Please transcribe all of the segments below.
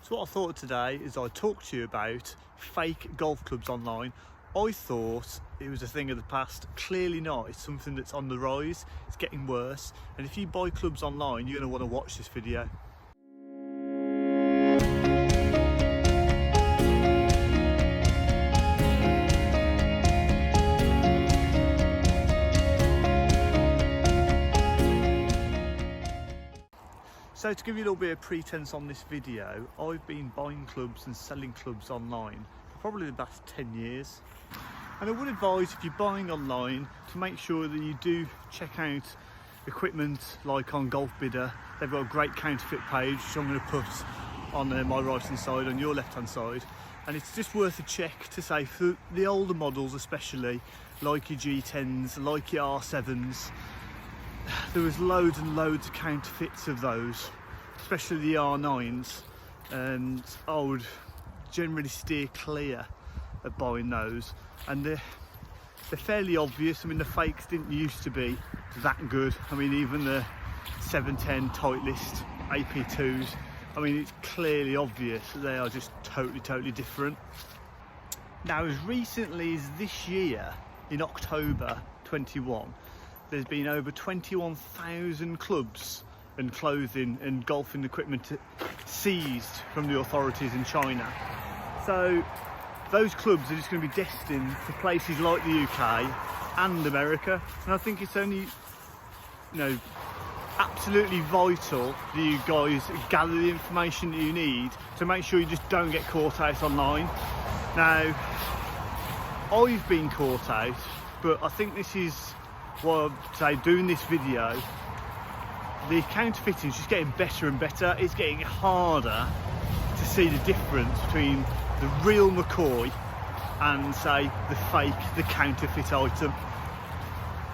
So what I thought today is I'd talk to you about fake golf clubs online. I thought it was a thing of the past. Clearly not. It's something that's on the rise. It's getting worse. And if you buy clubs online, you're going to want to watch this video. So to give you a little bit of pretense on this video, I've been buying clubs and selling clubs online for probably the past 10 years. And I would advise, if you're buying online, to make sure that you do check out equipment like on Golf Bidder. They've got a great counterfeit page, which I'm going to put on my right hand side, on your left hand side. And it's just worth a check to say, for the older models especially, like your G10s, like your R7s, there was loads and loads of counterfeits of those, especially the R9s, and I would generally steer clear of buying those. And they're fairly obvious. I mean, the fakes didn't used to be that good. I mean, even the 710 Titleist AP2s, I mean, it's clearly obvious that they are just totally different. Now, as recently as this year, in October 21, there's been over 21,000 clubs and clothing and golfing equipment seized from the authorities in China. So those clubs are just going to be destined for places like the UK and America. And I think it's only, absolutely vital that you guys gather the information that you need to make sure you just don't get caught out online. Now, I've been caught out, but I think this is what I'd say, doing this video, the counterfeiting is just getting better and better. It's getting harder to see the difference between the real McCoy and, say, the fake, the counterfeit item.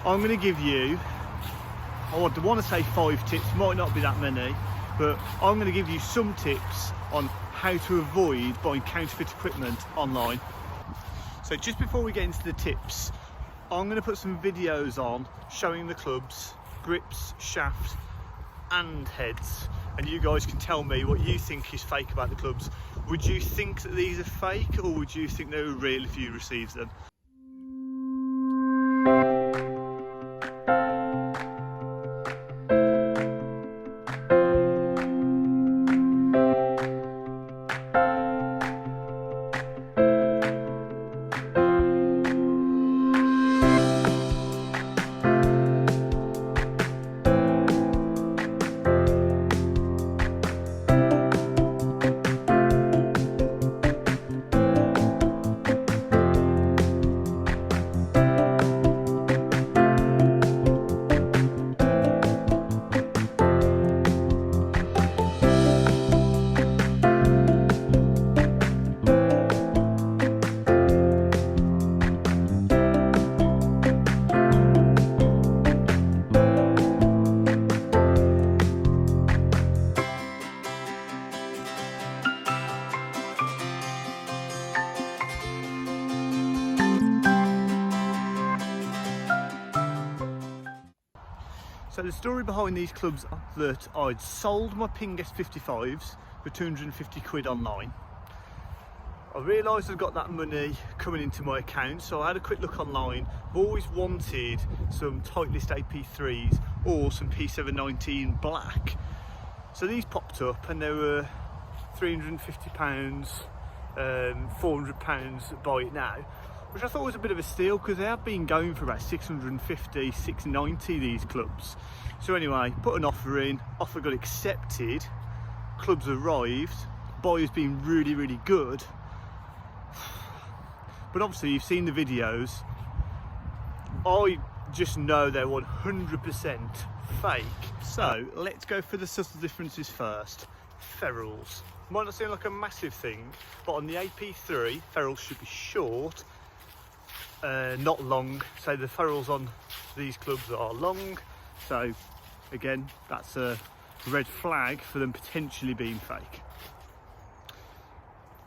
I'm going to give you, I want to say 5 tips, might not be that many, but I'm going to give you some tips on how to avoid buying counterfeit equipment online. So just before we get into the tips, I'm going to put some videos on showing the clubs, grips, shafts and heads, and you guys can tell me what you think is fake about the clubs. Would you think that these are fake, or would you think they were real if you received them? So the story behind these clubs are that I'd sold my Ping S55s for 250 quid online. I realised I'd got that money coming into my account, so I had a quick look online. I've always wanted some Titleist AP3s or some P719 black. So these popped up and they were £350, £400 buy it now, which I thought was a bit of a steal because they have been going for about 650, 690, these clubs. So anyway, put an offer in, offer got accepted, clubs arrived, buyer's been really good. But obviously you've seen the videos, I just know they're 100% fake. So let's go for the subtle differences first. Ferrules. Might not seem like a massive thing, but on the AP3, ferrules should be short, not long. So the ferrules on these clubs are long, so again that's a red flag for them potentially being fake.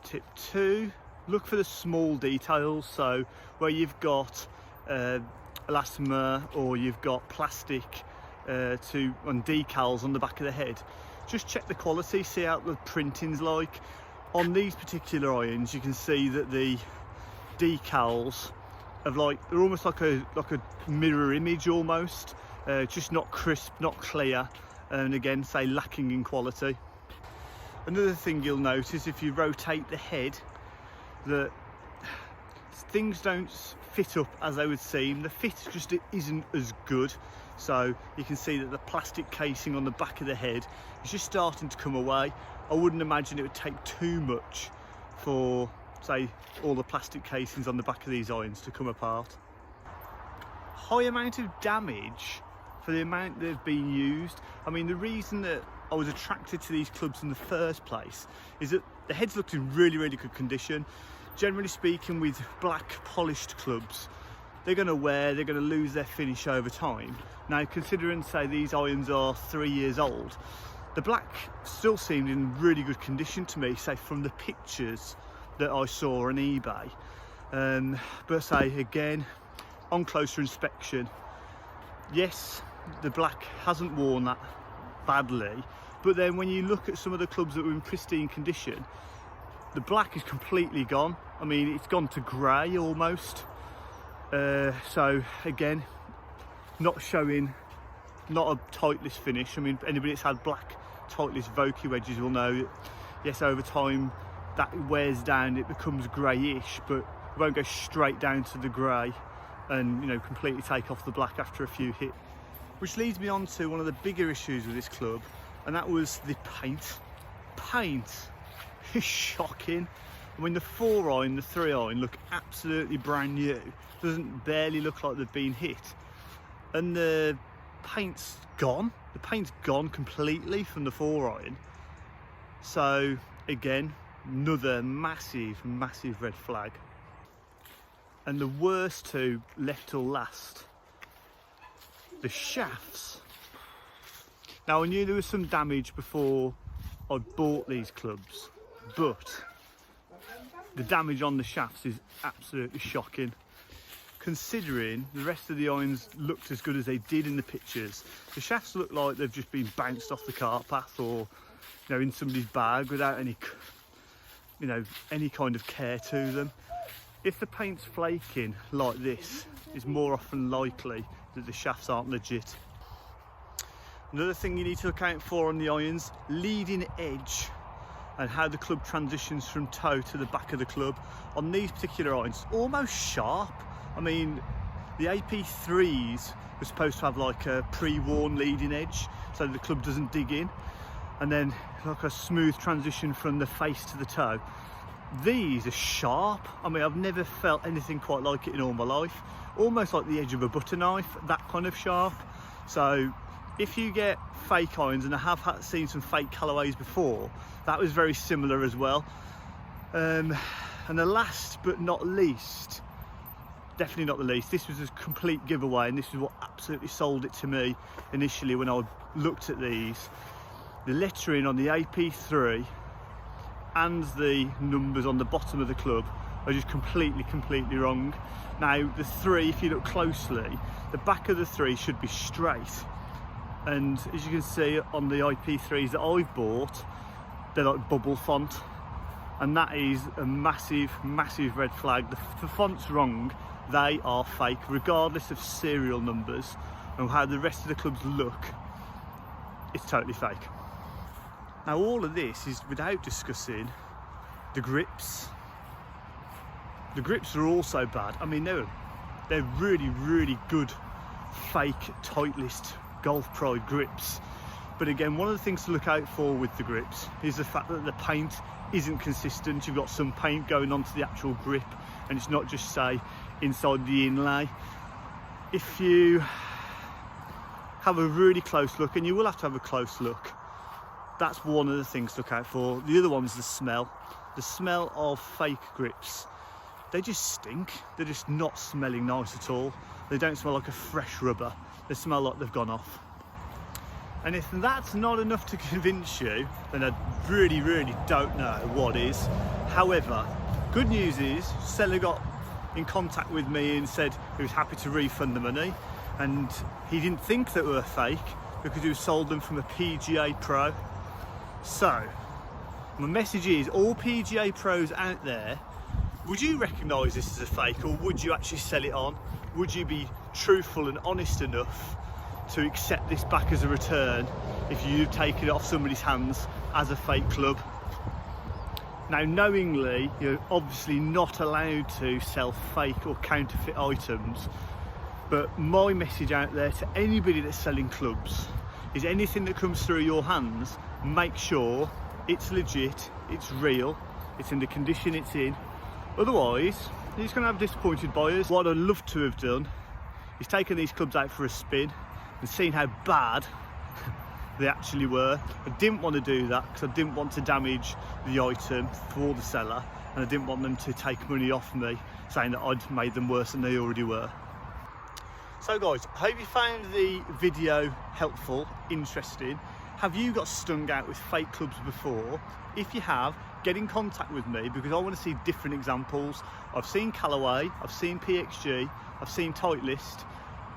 Tip 2, look for the small details. So where you've got elastomer or you've got plastic on decals on the back of the head, just check the quality, see how the printing's like. On these particular irons, you can see that the decals have they're almost like a mirror image almost, just not crisp, not clear, and again, say lacking in quality. Another thing you'll notice if you rotate the head, that things don't fit up as they would seem. The fit just isn't as good. So you can see that the plastic casing on the back of the head is just starting to come away. I wouldn't imagine it would take too much for, say, all the plastic casings on the back of these irons to come apart. High amount of damage for the amount they've been used. I mean, the reason that I was attracted to these clubs in the first place is that the heads looked in really, really good condition. Generally speaking, with black polished clubs, they're going to lose their finish over time. Now, considering, say, these irons are 3 years old, the black still seemed in really good condition to me, say, from the pictures that I saw on eBay. But say, again, on closer inspection, yes, the black hasn't worn that badly, but then when you look at some of the clubs that were in pristine condition, the black is completely gone. I mean, it's gone to grey almost. So again, not a Titleist finish. I mean, anybody that's had black Titleist Vokey wedges will know that, yes, over time that wears down, it becomes greyish, but it won't go straight down to the grey and, you know, completely take off the black after a few hits. Which leads me on to one of the bigger issues with this club, and that was the paint. Paint is shocking. I mean, the 4 iron, the 3 iron look absolutely brand new. Doesn't barely look like they've been hit. And the paint's gone. The paint's gone completely from the 4 iron. So again, another massive, massive red flag. And the worst two left till last. The shafts. Now, I knew there was some damage before I bought these clubs, but the damage on the shafts is absolutely shocking. Considering the rest of the irons looked as good as they did in the pictures, the shafts look like they've just been bounced off the cart path, or, you know, in somebody's bag without any, you know, any kind of care to them. If the paint's flaking like this, it's more often likely that the shafts aren't legit. Another thing you need to account for on the irons, leading edge, and how the club transitions from toe to the back of the club. On these particular irons, almost sharp. I mean, the AP3s were supposed to have like a pre-worn leading edge so the club doesn't dig in, and then like a smooth transition from the face to the toe. These are sharp. I mean, I've never felt anything quite like it in all my life. Almost like the edge of a butter knife, that kind of sharp. So if you get fake irons, and I have seen some fake Callaways before, that was very similar as well. And the last but not least, definitely not the least, this was a complete giveaway, and this is what absolutely sold it to me initially when I looked at these. The lettering on the AP3 and the numbers on the bottom of the club are just completely wrong. Now, the 3, if you look closely, the back of the 3 should be straight, and as you can see on the IP3s that I've bought, they're like bubble font, and that is a massive red flag. The font's wrong, they are fake, regardless of serial numbers and how the rest of the clubs look. It's totally fake. Now, all of this is without discussing the grips. The grips are also bad. I mean, they're really good fake Titleist Golf Pride grips. But again, one of the things to look out for with the grips is the fact that the paint isn't consistent. You've got some paint going onto the actual grip, and it's not just, say, inside the inlay. If you have a really close look, and you will have to have a close look, that's one of the things to look out for. The other one is the smell. The smell of fake grips. They just stink. They're just not smelling nice at all. They don't smell like a fresh rubber. They smell like they've gone off. And if that's not enough to convince you, then I really don't know what is. However, good news is, seller got in contact with me and said he was happy to refund the money, and he didn't think that they were fake because he sold them from a PGA Pro. So, my message is, all PGA pros out there, would you recognise this as a fake, or would you actually sell it on? Would you be truthful and honest enough to accept this back as a return if you've taken it off somebody's hands as a fake club? Now, knowingly, you're obviously not allowed to sell fake or counterfeit items, but my message out there to anybody that's selling clubs is, anything that comes through your hands, make sure it's legit, it's real, it's in the condition it's in. Otherwise, you're just going to have disappointed buyers. What I'd love to have done is taken these clubs out for a spin and seen how bad they actually were. I didn't want to do that because I didn't want to damage the item for the seller, and I didn't want them to take money off me saying that I'd made them worse than they already were. So guys, I hope you found the video helpful, interesting. Have you got stung out with fake clubs before? If you have, get in contact with me, because I want to see different examples. I've seen Callaway, I've seen PXG, I've seen Titleist.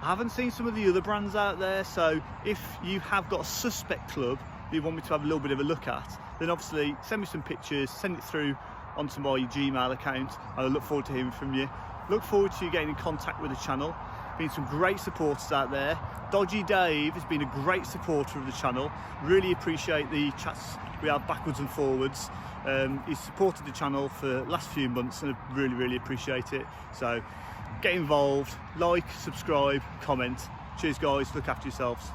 I haven't seen some of the other brands out there, so if you have got a suspect club that you want me to have a little bit of a look at, then obviously send me some pictures, send it through onto my Gmail account, and I look forward to hearing from you. Look forward to you getting in contact with the channel. Been some great supporters out there. Dodgy Dave has been a great supporter of the channel. Really appreciate the chats we have backwards and forwards. He's supported the channel for the last few months, and I really appreciate it. So get involved, like, subscribe, comment. Cheers guys, look after yourselves.